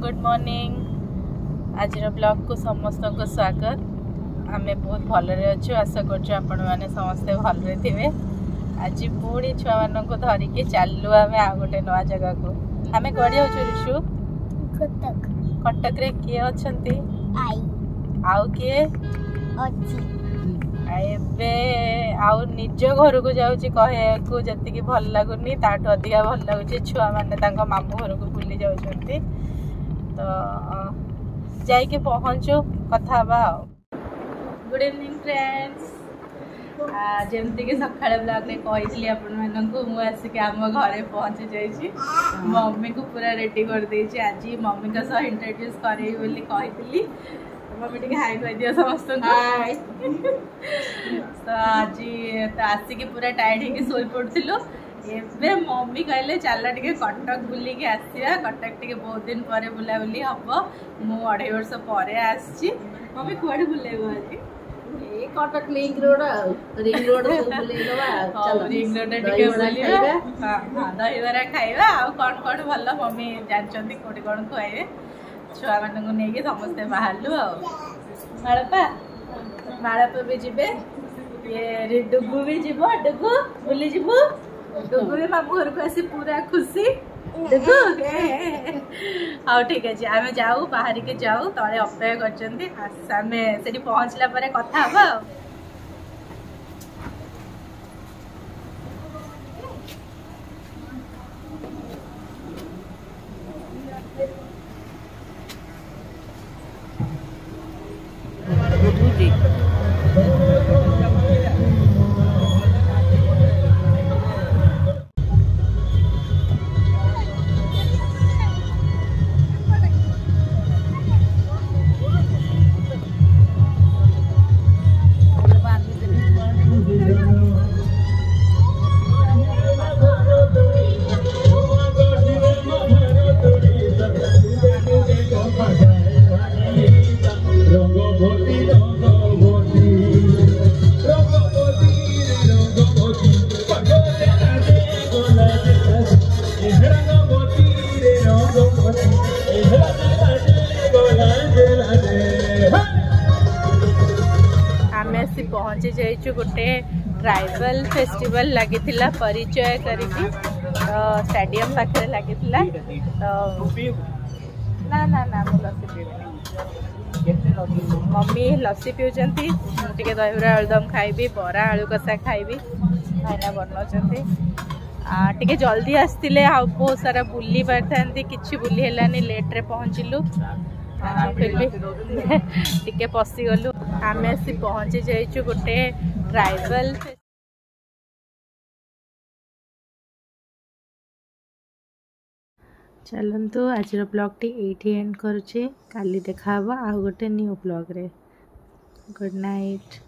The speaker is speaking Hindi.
Good morning. आज ब्लॉग को समस्त को स्वागत। आम बहुत भलरे अच्छु, आशा कर समस्ते भलरे थे। आज पुणी छुआ मान को धरिकी चलू आम आ गोटे नुआ जगह को। आम कड़े ऋषु कटक रे किए अच्छा आउ किए आउ निज घर को जाऊँगी कहू जी भल लगुनि ताठू अधिका भल लगुच छुआ मैंने मामू घर को बुली जाऊँगी। तो जाइके पहुँचु कथा गुड इवनिंग फ्रेंड्स। जमती कि सकाଳେ ब्लॉग रे कही आसिक आम घरे पहुँची जाइए। मम्मी को पूरा रेडी कर देछि। आज मम्मी का सह इंट्रोड्यूस करेई बोली कही मम्मी टे हाई कह दियो समस्त। तो आज तो आसिक पूरा टायर्ड होगी शोई पड़ू। एबे मम्मी कहले चल टे कटक बुलिकी आसिया। कटक टे बहुत दिन पर बुलाबुली हम मु 2.5 वर्ष पर आसी। मम्मी कुआडे बुलेबो आज Cuttack link road ring road ring road टे बुलिबा। हां दहीबरा खाइबा आ कोन कोन भल मम्मी जानचंती कोठी कोन खुआइबे। छुआ मानू नहीं समस्ते बाहरलु माड़पा भी जीवे। ये डुगु भी जीव डुगु बुली जीवु। डुगु भी मामू घर को आसी पूरा खुशी। डुगु हाँ ठीक अच्छे आम जाऊ बाहर के जाऊ तले अपेक्षा कर पहुँचला कथा हम। पहुँची जाइए गोटे ट्राइबल फेस्टिवल लगी परिचय करी। तो स्टेडियम पाखे लगी तो ना ना ना लस्सी मम्मी लस्सी पीउचंती। मुझे दहीबरा आलुदम खाइबी बरा आलू कषा खाइबी भाईना बनाऊँ। टे जल्दी आसते बहुत सारा बुली पारि कि बुली है लेट्रे पहुँचलु। फिर भी टिके पशिगलु। आम आसी पहुँची जाइए गोटे ट्राइबल। चलतु आज ब्लॉग टी एठी एंड करुचे। काली देखा आ गोटे न्यू ब्लॉग रे। Good night.